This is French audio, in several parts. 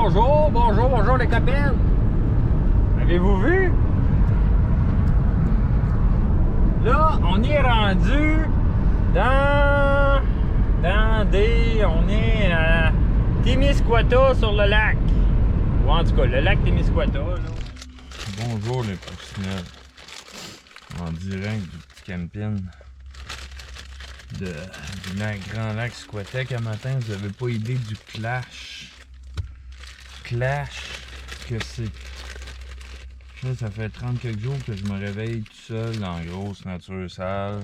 bonjour, bonjour, bonjour les copines. Avez-vous vu? Là, on est rendu on est à Témiscouata sur le lac. Ou en tout cas, le lac Témiscouata, là. Bonjour les professionnels. En direct du petit camping du grand lac Squatec à matin. Vous n'avez pas idée du clash que c'est. Là, ça fait 30 quelques jours que je me réveille tout seul dans la grosse nature sale.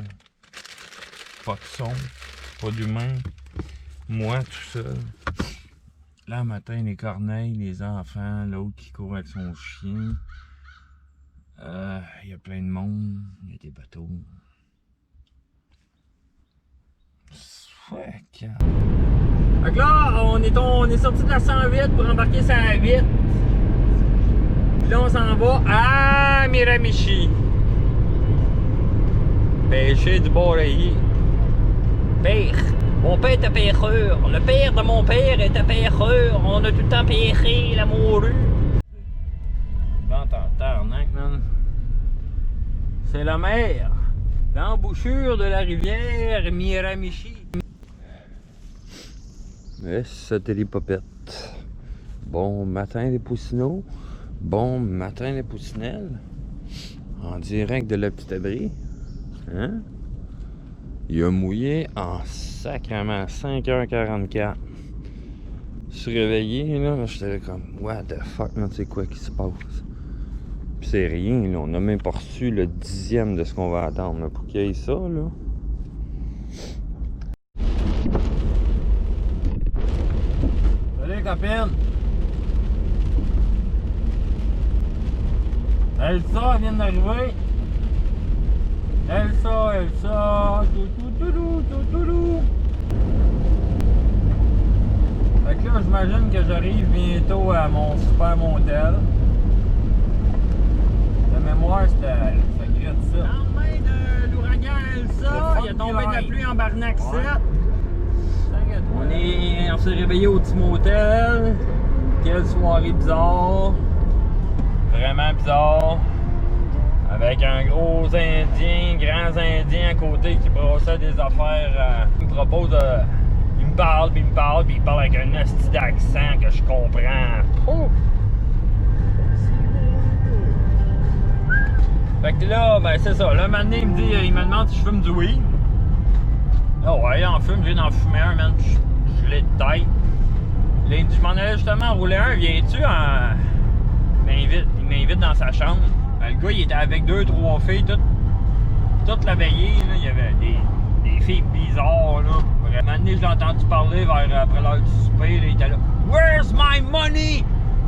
Pas de son, pas d'humain. Moi tout seul. Là, le matin, les corneilles, les enfants, l'autre qui court avec son chien. Il y a plein de monde, il y a des bateaux. Ouais, fait que là, on est sorti de la 108 pour embarquer sur la 8. Puis là, on s'en va à Miramichi. Pêcher du Boreiller. Père. Mon père était pêcheur. Le père de mon père était pêcheur. On a tout le temps pêché la morue. Vente en tarnac, man. C'est la mer. L'embouchure de la rivière Miramichi. Mais c'était les popettes. Bon matin les poussinots. Bon matin les poussinelles. En direct de la petite abri. Hein? Il a mouillé en sacrement 5h44. Je suis réveillé, là, j'étais comme, what the fuck, c'est quoi qui se passe? Puis c'est rien, là, on n'a même pas reçu le 10e de ce qu'on va attendre, pour qu'il y ait ça, là. Salut, copine! Elsa vient d'arriver. Elsa, tout. Fait que là, j'imagine que j'arrive bientôt à mon super motel. De mémoire, c'était grette ça. Lendemain de l'ouragan Elsa, il a tombé de la pluie en Barnac 7. On s'est réveillé au petit motel. Quelle soirée bizarre. Vraiment bizarre. Avec un gros indien, grands indiens à côté qui brassait des affaires. Il me propose il me parle, puis il parle avec un hostie d'accent que je comprends. Oh! Fait que là, ben c'est ça. Là, maintenant, il me demande si je fume du weed. Ah ouais, en fume, je viens d'en fumer un, man, puis je l'ai de tête. Là, je m'en allais justement rouler un. Viens-tu en. Il m'invite dans sa chambre. Ben, le gars, il était avec 2-3 filles toute la veillée. Là, il y avait des filles bizarres. Là. Vraiment, je l'ai entendu parler après l'heure du souper. Là, il était là. Where's my money?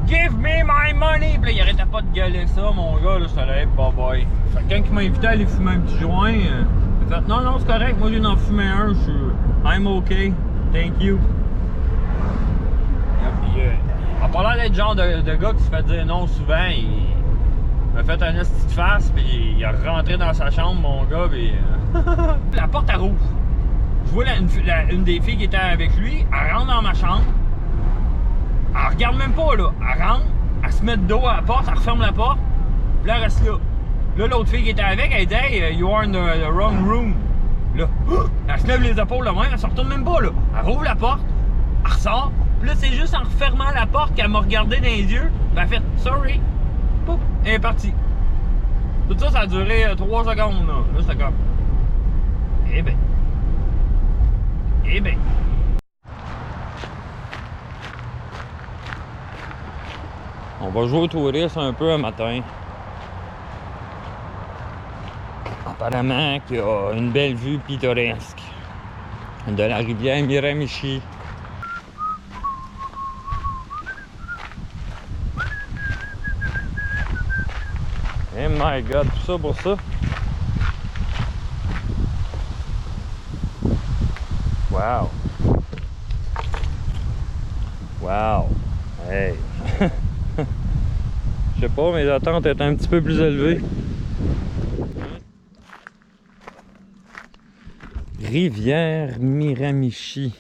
Give me my money! Puis là, il arrêtait pas de gueuler ça, mon gars. Là, j'étais là, hey, bye bye. Fait que quand il m'a invité à aller fumer un petit joint, il a fait non, c'est correct. Moi, je viens d'en fumer un. Je suis. I'm okay. Thank you. En parlant d'être genre de gars qui se fait dire non souvent, il m'a fait un esti de face, puis il est rentré dans sa chambre, mon gars, puis la porte elle rouvre. Je vois une des filles qui était avec lui, elle rentre dans ma chambre, elle regarde même pas, là, elle rentre, elle se met de dos à la porte, elle referme la porte, puis là, elle reste là. Là, l'autre fille qui était avec, elle dit hey, you are in the wrong room. Là, elle se lève les épaules là même, elle se retourne même pas, là. Elle rouvre la porte, elle ressort. Puis là, c'est juste en refermant la porte qu'elle m'a regardé dans les yeux. Elle a fait sorry. Pouf, elle est partie. Tout ça, ça a duré 3 secondes. Là, c'était comme. Eh ben. On va jouer au touriste un peu un matin. Apparemment qu'il y a une belle vue pittoresque de la rivière Miramichi. Oh my god, tout ça pour ça. Wow. Wow. Hey. Je sais pas, mes attentes étaient un petit peu plus élevées. Rivière Miramichi.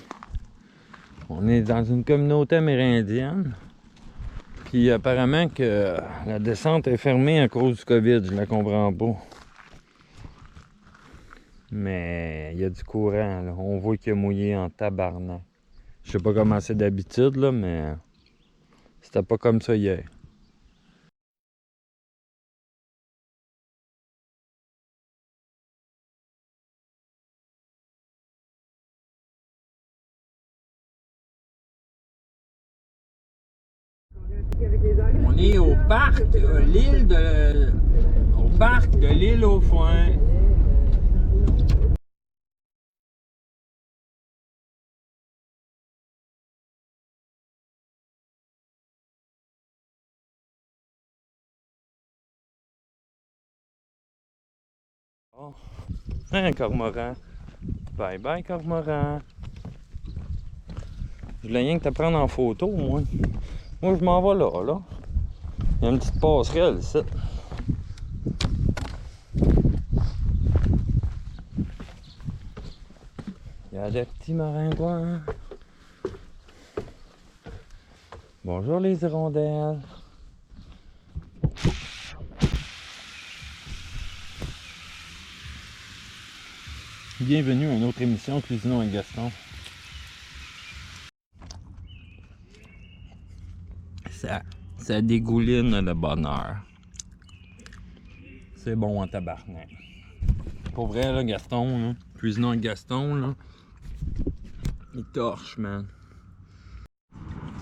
On est dans une communauté amérindienne. Puis apparemment que la descente est fermée à cause du COVID, je la comprends pas. Mais il y a du courant, là. On voit qu'il a mouillé en tabarnak. Je sais pas comment c'est d'habitude, là, mais c'était pas comme ça hier. On est au parc, au parc de l'île aux Foins. Oh. Un cormoran. Bye bye cormoran. Je voulais rien que te prendre en photo, moi. Moi, je m'en vais là. Il y a une petite passerelle ici. Il y a des petits maringouins. Bonjour les hirondelles. Bienvenue à une autre émission Cuisinons avec Gaston. Ça dégouline le bonheur. C'est bon en tabarnak. Pour vrai, là, Gaston, là, Cuisinons avec Gaston, là, il torche, man.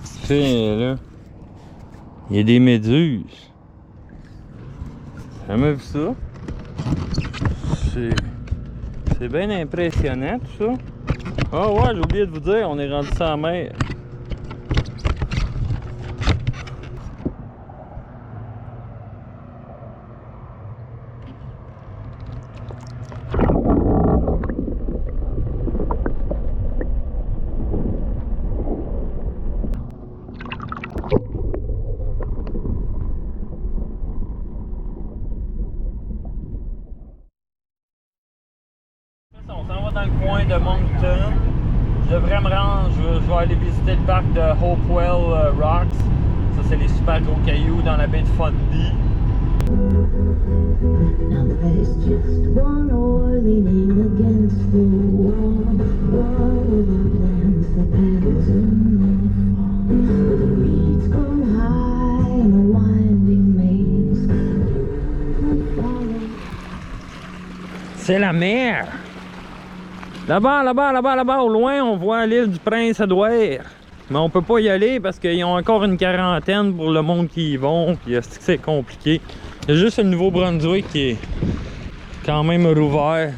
Tu sais, là, il y a des méduses. T'as jamais vu ça? C'est bien impressionnant, tout ça. Ah ouais, j'ai oublié de vous dire, on est rendu sur la mer. On s'en va dans le coin de Moncton. Je devrais me rendre, je vais aller visiter le parc de Hopewell Rocks. Ça, c'est les super gros cailloux dans la baie de Fundy. Now there's just one oar leaning against the wall. Wall of our plans, the petals in the fall. With the reeds grown high in a winding maze. C'est la mer! Là-bas, au loin, on voit l'île du Prince-Édouard. Mais on peut pas y aller parce qu'ils ont encore une quarantaine pour le monde qui y vont. Puis c'est compliqué. Il y a juste le Nouveau-Brunswick qui est quand même rouvert.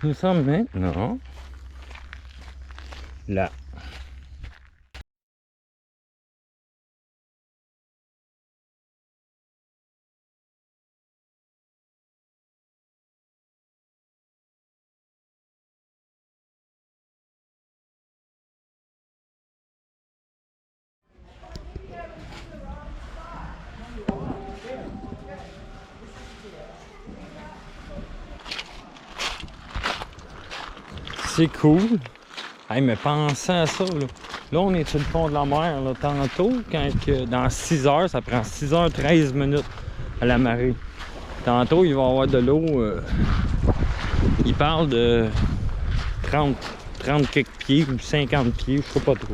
Nous sommes maintenant là. C'est cool. Hey, mais pensez à ça, là. Là, on est sur le fond de la mer, là. Tantôt, dans 6 heures, ça prend 6h13 minutes à la marée. Tantôt, il va y avoir de l'eau. Il parle de 30 quelques pieds ou 50 pieds, je sais pas trop.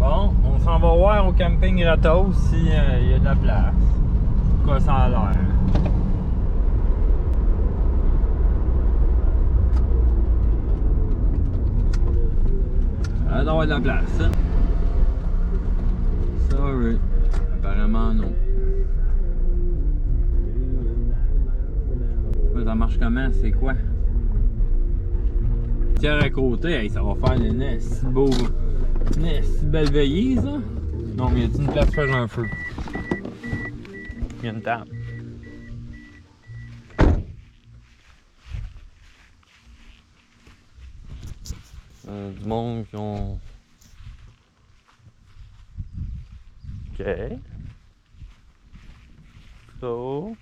Bon, on s'en va voir au camping Ratos s'il y a de la place. Quoi ça a l'air. Ça doit avoir de la place, hein? Sorry. Apparemment non. Ça marche comment? C'est quoi? Tiens à côté, hey, ça va faire une si beau. Une si belle veillée, ça? Non, mais y a-t-il une place pour faire un feu? Il y a une table. Du monde qui ont OK. So.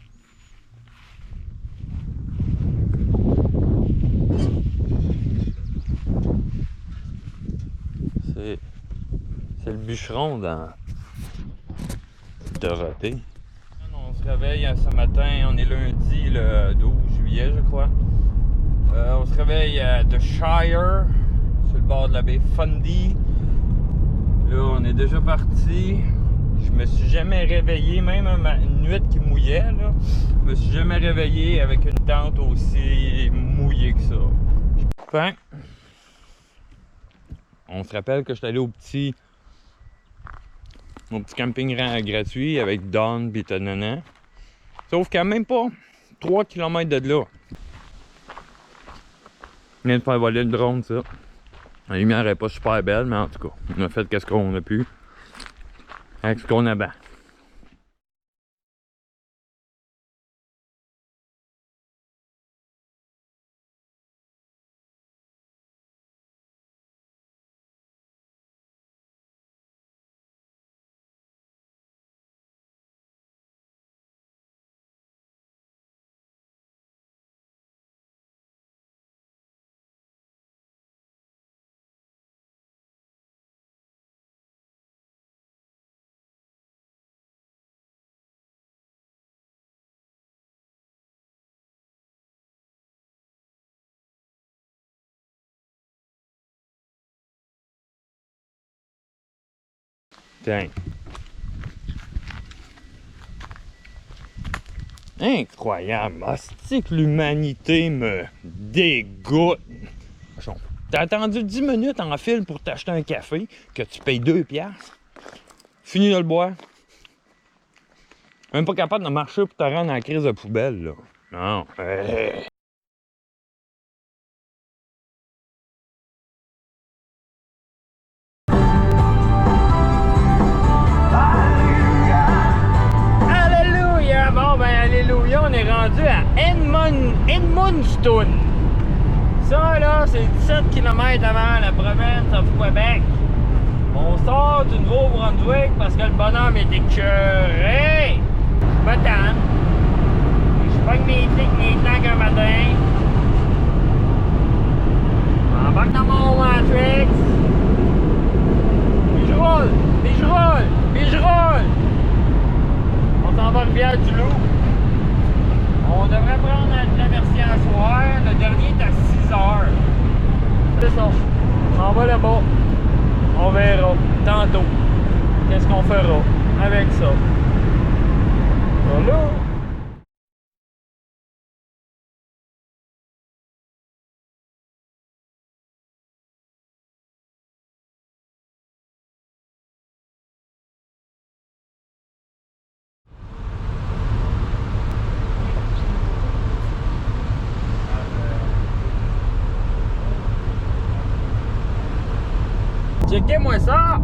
C'est le bûcheron dans Dorothée. On se réveille ce matin, on est lundi le 12 juillet, je crois. On se réveille à The Shire, sur le bord de la baie Fundy. Là, on est déjà parti. Je me suis jamais réveillé, même une nuit qui mouillait, là. Je me suis jamais réveillé avec une tente aussi mouillée que ça. Enfin, on se rappelle que je suis allé au petit camping gratuit avec Don et Tanana. Sauf qu'à même pas 3 km de là. On vient de faire voler le drone, ça. La lumière n'est pas super belle, mais en tout cas, on a fait qu'est-ce qu'on a pu avec ce qu'on avait. Tiens. Incroyable. Hostie que l'humanité me dégoûte. T'as attendu 10 minutes en file pour t'acheter un café que tu payes 2 piastres. Fini de le boire. Même pas capable de marcher pour te rendre à la crise de poubelle, là. Non. Alléluia, on est rendu à Edmundston. Ça, là, c'est 17 km avant la province of Québec. On sort du Nouveau-Brunswick parce que le bonhomme est écœuré. Je me tanne. Je pogne mes tanks un matin. J'embarque dans mon Matrix. Puis je roule, puis je roule, puis je roule. On s'en va à Rivière-du-Loup. On devrait prendre un traversier à soir. Le dernier est à 6 heures. C'est ça. On va là-bas. On verra tantôt qu'est-ce qu'on fera avec ça. Voilà. Checkez-moi ça!